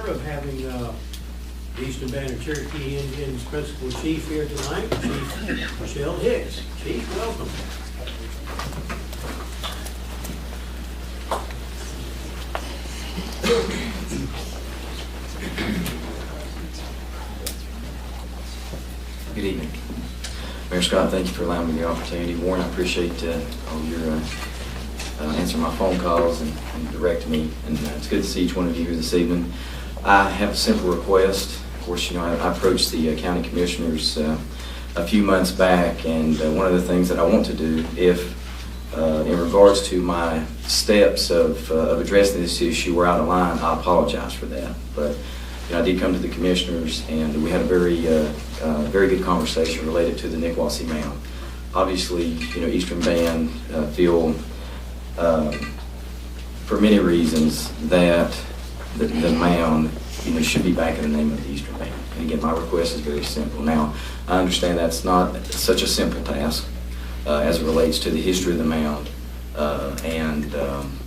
honor of having the Eastern Band of Cherokee Indians Principal Chief here tonight, Chief Michell Hicks. Chief, welcome. Good evening. Mayor Scott, thank you for allowing me the opportunity. Warren, I appreciate all your answering my phone calls and directing me. And it's good to see each one of you here this evening. I have a simple request. Of course, you know, I approached the county commissioners a few months back, and one of the things that I want to do, if in regards to my steps of addressing this issue were out of line, I apologize for that. But you know, I did come to the commissioners, and we had a very good conversation related to the Nikwasi Mound. Obviously, you know, Eastern Band feel, for many reasons, that the mound, you know, should be back in the name of the Eastern Band. And again, my request is very simple. Now, I understand that's not such a simple task as it relates to the history of the mound and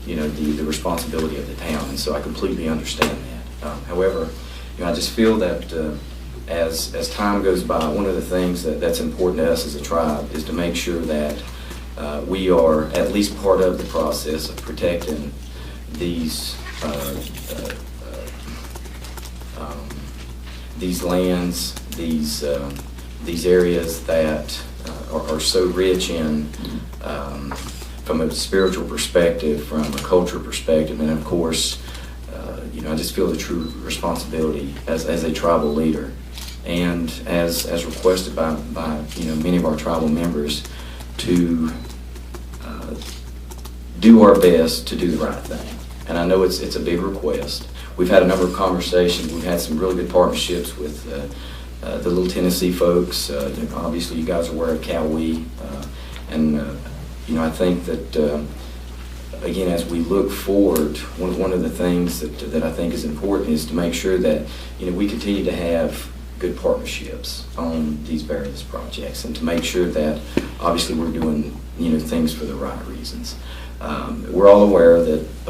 you know, the responsibility of the town, and so I completely understand that. However, you know, I just feel that as time goes by, one of the things that's important to us as a tribe is to make sure that we are at least part of the process of protecting these lands, these areas that are so rich in, from a spiritual perspective, from a cultural perspective, and of course, you know, I just feel the true responsibility as a tribal leader, and as requested by you know, many of our tribal members, to do our best to do the right thing. And I know it's a big request. We've had a number of conversations. We've had some really good partnerships with the Little Tennessee folks. You know, obviously, you guys are aware of Cowee, and you know, I think that again, as we look forward, one of the things that I think is important is to make sure that, you know, we continue to have good partnerships on these various projects, and to make sure that obviously we're doing, you know, things for the right reasons. We're all aware of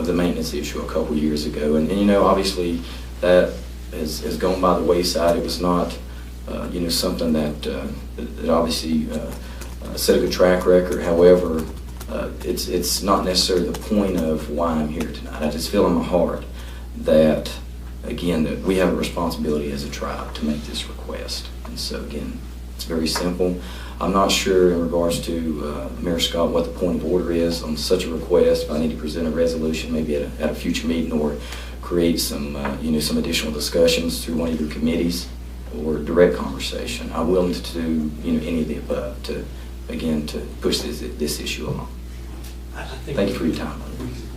the maintenance issue a couple years ago, and you know, obviously that has gone by the wayside. It was not you know, something that obviously set a good track record. However, it's not necessarily the point of why I'm here tonight. I just feel in my heart that, again, that we have a responsibility as a tribe to make this request. And so again, it's very simple. I'm not sure in regards to Mayor Scott what the point of order is on such a request. If I need to present a resolution maybe at a future meeting, or create some you know, some additional discussions through one of your committees, or direct conversation, I'm willing to do, you know, any of the above to, again, to push this issue along. Thank you for your time.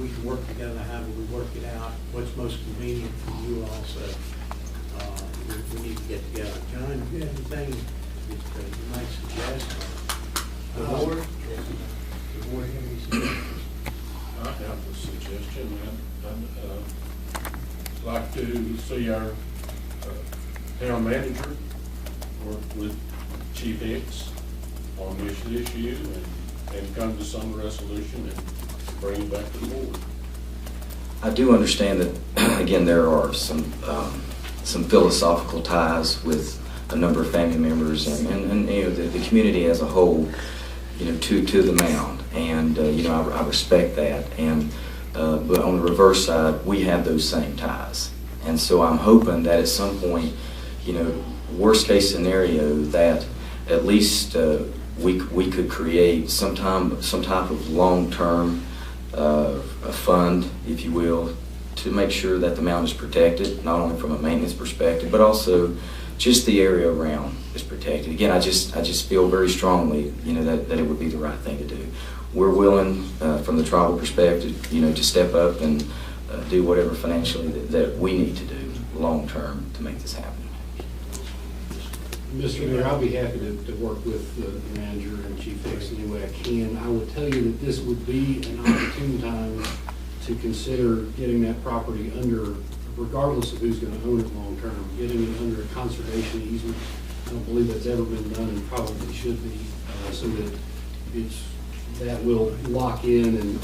We can work together. How do we work it out? What's most convenient for you also? We need to get together. John, do you have anything that you might suggest? The board? The board have any suggestions? I have a suggestion. I'd like to see our town manager work with Chief Hicks on this issue and come to some resolution and bring it back to the board. I do understand that, again, there are some philosophical ties with a number of family members and you know, the community as a whole, you know, to the mound, and you know, I respect that, and but on the reverse side, we have those same ties, and so I'm hoping that at some point, you know, worst case scenario, that at least we could create some type of long-term fund, if you will, to make sure that the mound is protected, not only from a maintenance perspective, but also just the area around is protected. Again, I just feel very strongly, you know, that it would be the right thing to do. We're willing, from the tribal perspective, you know, to step up and do whatever financially that we need to do long-term to make this happen. Mr. Mayor, I'll be happy to work with the manager and Chief Hicks any way I can. I would tell you that this would be an opportune time to consider getting that property under, regardless of who's going to own it long term, getting it under a conservation easement. I don't believe that's ever been done, and probably should be, so that that will lock in and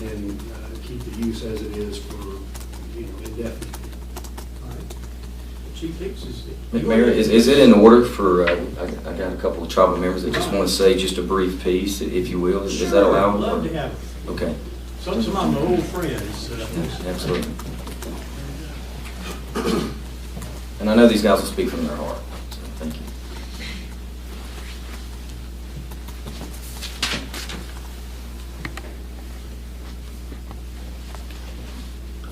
keep the use as it is for, you know, indefinitely. All right. Chief Hicks is. Mayor, is it in order for, I got a couple of tribal members that just want to say just a brief piece, if you will. Is that allowable? Sure, I'd love to have it. Okay, Some of my old friends. absolutely. And I know these guys will speak from their heart, so thank you.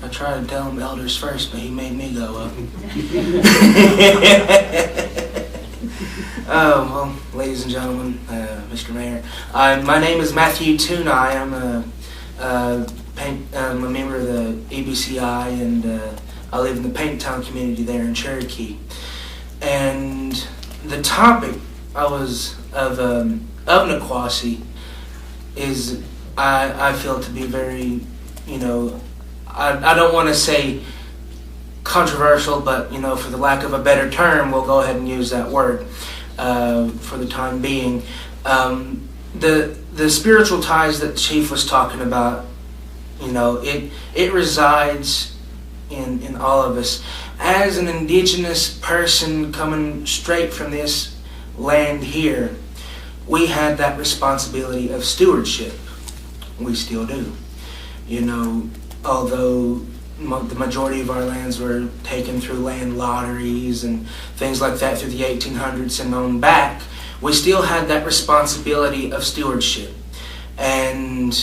I tried to tell him elders first, but he made me go up. Well, ladies and gentlemen, Mr. Mayor, my name is Matthew Tunai. I'm a member of the EBCI, and I live in the Painttown community there in Cherokee. And the topic of Nikwasi is, I feel to be very, I don't want to say controversial, but for the lack of a better term, we'll go ahead and use that word for the time being. The spiritual ties that the Chief was talking about, it resides in all of us. As an indigenous person coming straight from this land here, we had that responsibility of stewardship. We still do. Although the majority of our lands were taken through land lotteries and things like that through the 1800s and on back, we still had that responsibility of stewardship. And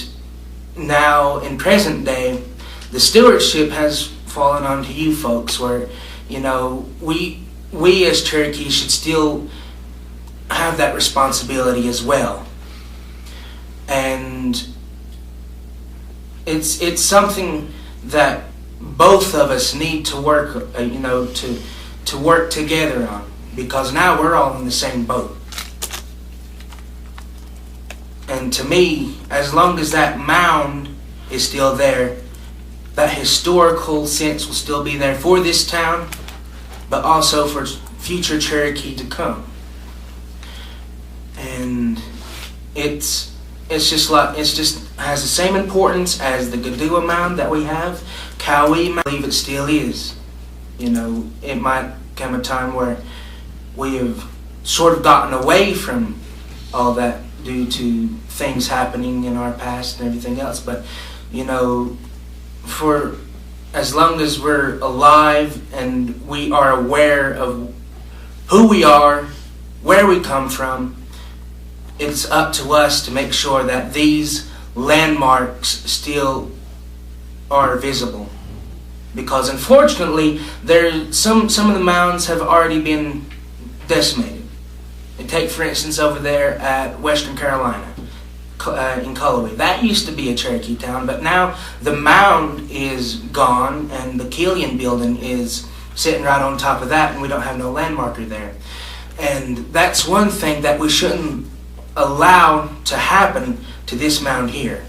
now, in present day, the stewardship has fallen onto you folks, where, we as Cherokee should still have that responsibility as well. And it's something that both of us need to work, to work together on, because now we're all in the same boat. And to me, as long as that mound is still there, that historical sense will still be there for this town, but also for future Cherokee to come. And it just has the same importance as the Gadua Mound that we have. Cowie, I believe it still is. It might come a time where we have sort of gotten away from all that due to things happening in our past and everything else. But, for as long as we're alive and we are aware of who we are, where we come from, it's up to us to make sure that these landmarks still are visible. Because unfortunately, some of the mounds have already been decimated. And take, for instance, over there at Western Carolina, in Cullowhee. That used to be a Cherokee town, but now the mound is gone and the Killian building is sitting right on top of that, and we don't have no landmarker there. And that's one thing that we shouldn't allow to happen to this mound here,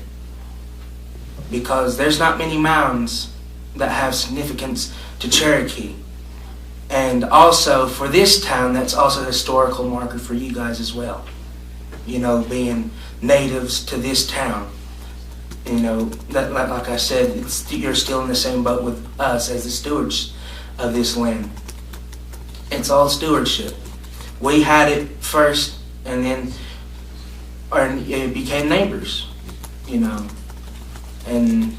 because there's not many mounds that have significance to Cherokee. And also for this town, that's also a historical marker for you guys as well, being natives to this town. That, like I said, you're still in the same boat with us as the stewards of this land. It's all stewardship. We had it first, and then it became neighbors, and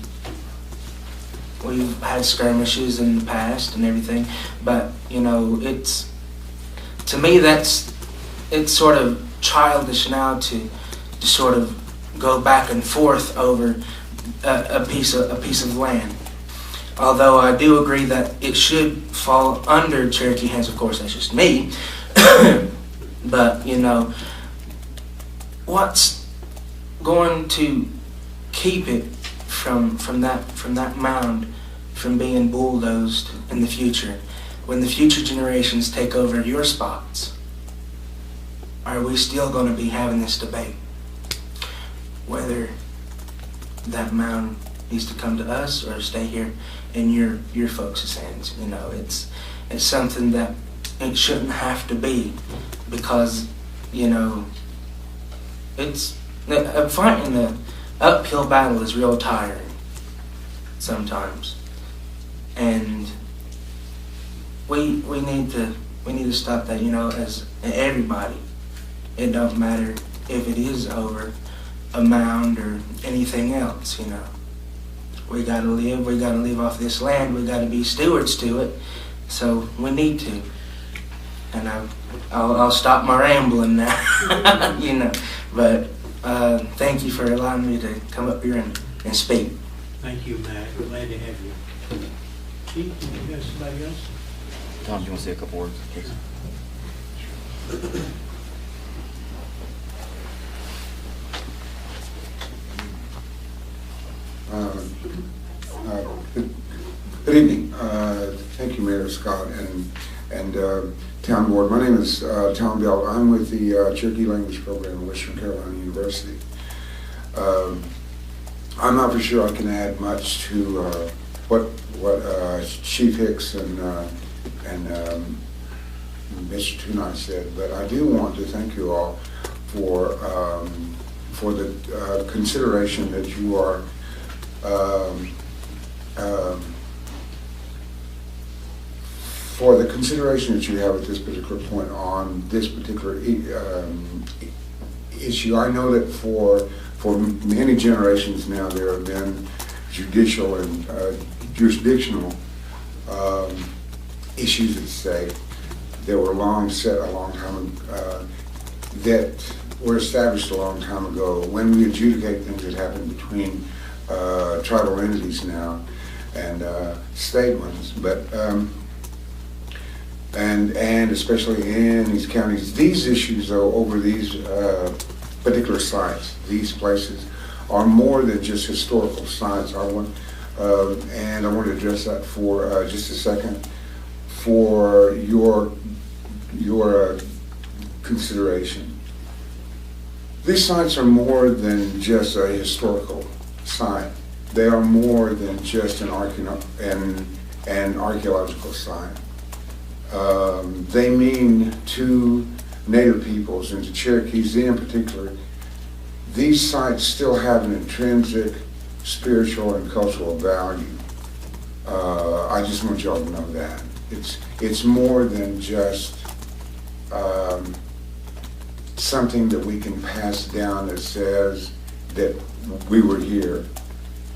we've had skirmishes in the past and everything, but it's, to me, it's sort of childish now to sort of go back and forth over a piece of land. Although I do agree that it should fall under Cherokee hands. Of course, that's just me. But what's going to keep it from that mound from being bulldozed in the future, when the future generations take over your spots? Are we still going to be having this debate whether that mound needs to come to us or stay here in your folks' hands? It's something that it shouldn't have to be, because it's fighting the uphill battle is real tiring sometimes, and we need to stop that, as everybody. It don't matter if it is over a mound or anything else, We gotta live off this land, we gotta be stewards to it, so we need to. And I'll stop my rambling now, but thank you for allowing me to come up here and speak. Thank you, Matt. We're glad to have you. Chief, you got somebody else? Tom, do you want to say a couple words, please? Good evening. Thank you, Mayor Scott and Town Board. My name is Tom Bell. I'm with the Cherokee Language Program at Western Carolina University. I'm not for sure I can add much to what Chief Hicks and Mr. Tunai said, but I do want to thank you all for the consideration that you are for the consideration that you have at this particular point on this particular issue. I know that for many generations now there have been judicial and jurisdictional issues at stake that were long set a long time that were established a long time ago when we adjudicate things that happen between tribal entities now and state ones, but and especially in these counties, these issues though over these particular sites, these places are more than just historical sites. And I want to address that for just a second for your consideration. These sites are more than just a historical site. They are more than just an archaeological site. They mean to Native peoples and to Cherokees in particular, these sites still have an intrinsic spiritual and cultural value. I just want y'all to know that. It's more than just something that we can pass down that says that we were here.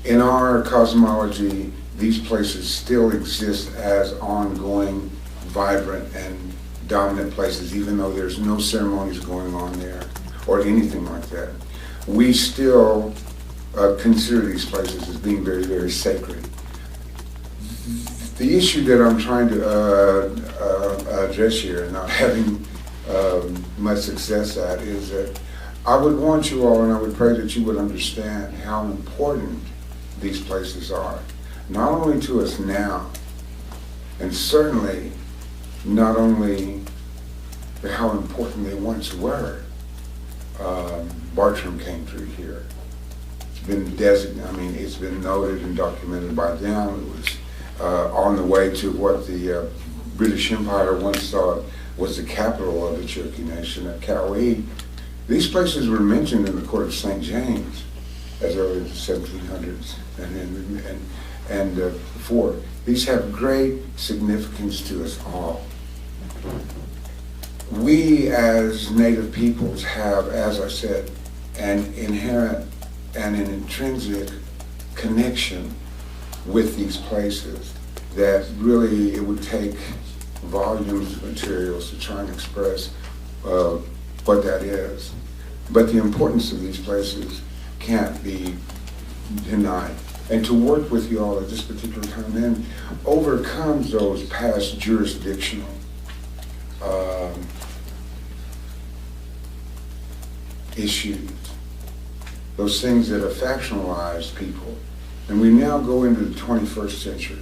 In our cosmology, these places still exist as ongoing, vibrant, and dominant places, even though there's no ceremonies going on there or anything like that. We still consider these places as being very, very sacred. The issue that I'm trying to address here, and not having much success at, is that I would want you all, and I would pray that you would understand how important these places are, not only to us now, and certainly not only how important they once were. Bartram came through here. It's been designated, it's been noted and documented by them. It was on the way to what the British Empire once thought was the capital of the Cherokee Nation at Cowee. These places were mentioned in the Court of St. James as early as the 1700s and before. These have great significance to us all. We as Native peoples have, as I said, an inherent and an intrinsic connection with these places that really it would take volumes of materials to try and express what that is. But the importance of these places can't be denied. And to work with you all at this particular time then overcomes those past jurisdictional issues, those things that have factionalized people. And we now go into the 21st century,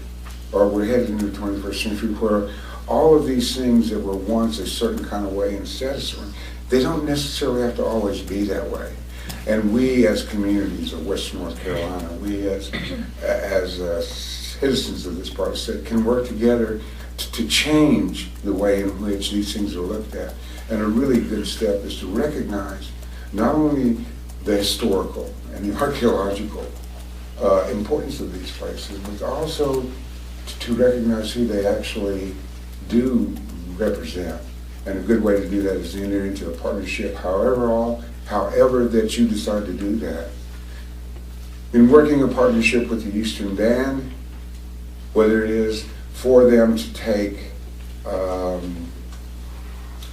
or we're headed into the 21st century, where all of these things that were once a certain kind of way and status, they don't necessarily have to always be that way. And we as communities of Western North Carolina, we as citizens of this part of the state can work together to change the way in which these things are looked at. And a really good step is to recognize not only the historical and the archaeological importance of these places, but also to recognize who they actually do represent. And a good way to do that is to enter into a partnership, however that you decide to do that. In working a partnership with the Eastern Band, whether it is for them to take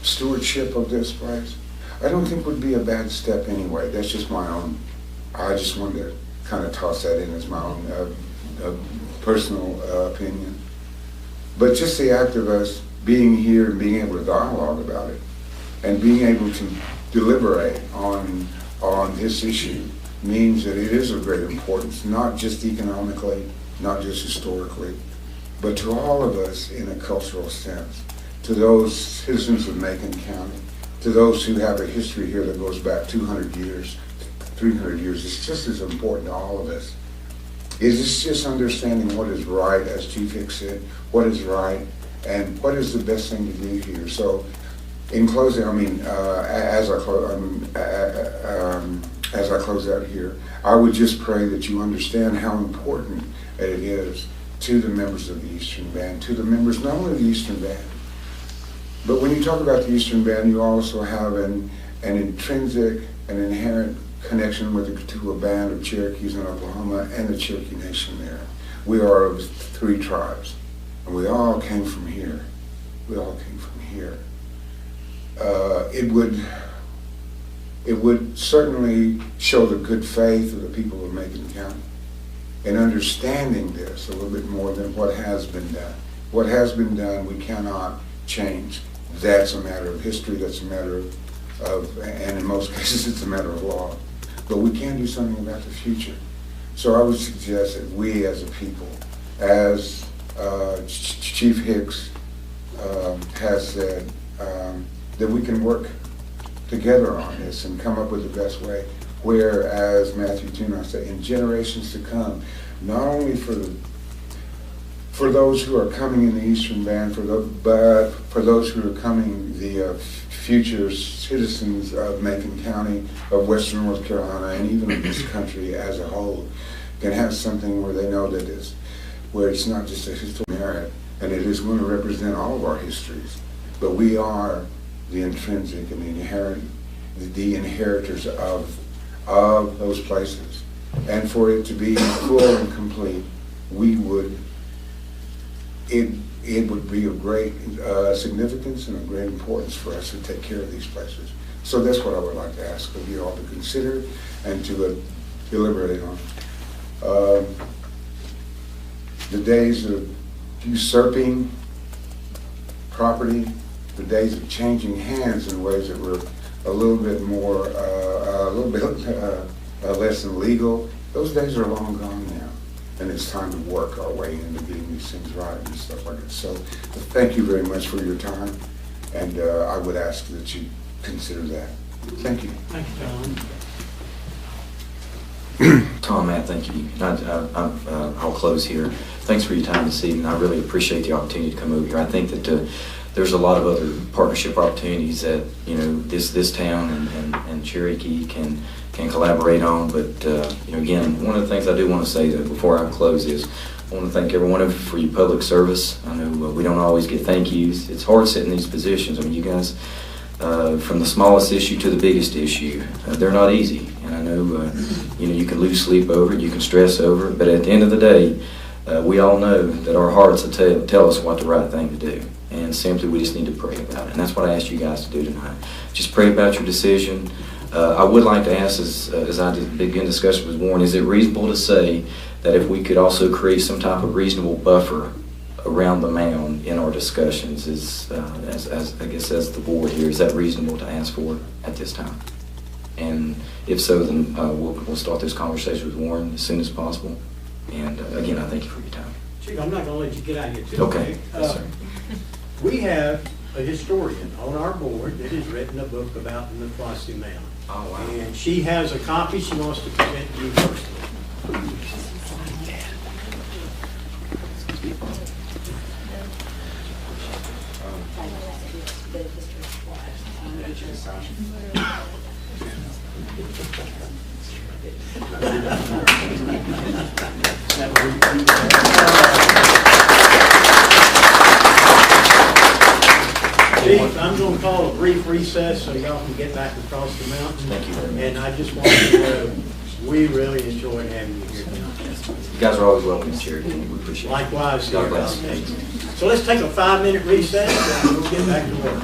stewardship of this place, I don't think would be a bad step anyway. That's just my own. I just wanted to kind of toss that in as my own personal opinion. But just the act of us being here and being able to dialogue about it and being able to deliberate on this issue means that it is of great importance, not just economically, not just historically, but to all of us in a cultural sense, to those citizens of Macon County, to those who have a history here that goes back 200 years, 300 years. It's just as important to all of us. It's just understanding what is right, as Chief Hicks said, what is right, and what is the best thing to do here. So, in closing, as I close out here, I would just pray that you understand how important it is to the members of the Eastern Band, to the members not only of the Eastern Band, but when you talk about the Eastern Band, you also have an intrinsic, an inherent connection to a band of Cherokees in Oklahoma and the Cherokee Nation there. We are of 3 tribes, and we all came from here. We all came from here. It would certainly show the good faith of the people of Macon County in understanding this a little bit more than what has been done. What has been done, we cannot change. That's a matter of history, that's a matter of, and in most cases it's a matter of law. But we can do something about the future. So I would suggest that we as a people, as Chief Hicks has said, that we can work together on this and come up with the best way, where, as Matthew Tuna said, in generations to come, not only for those who are coming in the Eastern Band, but for those who are coming, the future citizens of Macon County, of Western North Carolina, and even of this country as a whole, can have something where they know that where it's not just a historical merit, and it is going to represent all of our histories, but we are the intrinsic and the inheritors of those places. And for it to be full and complete, it would be of great significance and of great importance for us to take care of these places. So that's what I would like to ask of you all to consider and to deliberate on. The days of usurping property, the days of changing hands in ways that were a little bit more, less than legal, those days are long gone now. And it's time to work our way into getting these things right and stuff like that. So thank you very much for your time, and I would ask that you consider that. Thank you. Thank you, Tom. Tom, Matt, thank you. I'll close here. Thanks for your time this evening. I really appreciate the opportunity to come over here. I think that there's a lot of other partnership opportunities that this town and Cherokee can collaborate on. But again, one of the things I do want to say that before I close is I want to thank every one of you for your public service. I know we don't always get thank yous. It's hard sitting in these positions. I mean, you guys, from the smallest issue to the biggest issue, they're not easy. And I know you can lose sleep over it, you can stress over it, but at the end of the day, we all know that our hearts will tell us what the right thing to do. And simply, we just need to pray about it. And that's what I asked you guys to do tonight. Just pray about your decision. I would like to ask, as I begin discussion with Warren, is it reasonable to say that if we could also create some type of reasonable buffer around the mound in our discussions, as the board here, is that reasonable to ask for at this time? And if so, then we'll start this conversation with Warren as soon as possible. And again, I thank you for your time. Chief, I'm not going to let you get out of here too Okay. quick. Yes, sir. We have a historian on our board that has written a book about the Nikwasi Mound. Oh, wow. And she has a copy she wants to present to you personally. I'm gonna call a brief recess so y'all can get back across the mountain. Thank you very much. And I just want you to know, we really enjoyed having you here tonight. You guys are always welcome in Cherokee. We appreciate it. Likewise here. God bless. So let's take a 5-minute recess and we'll get back to work.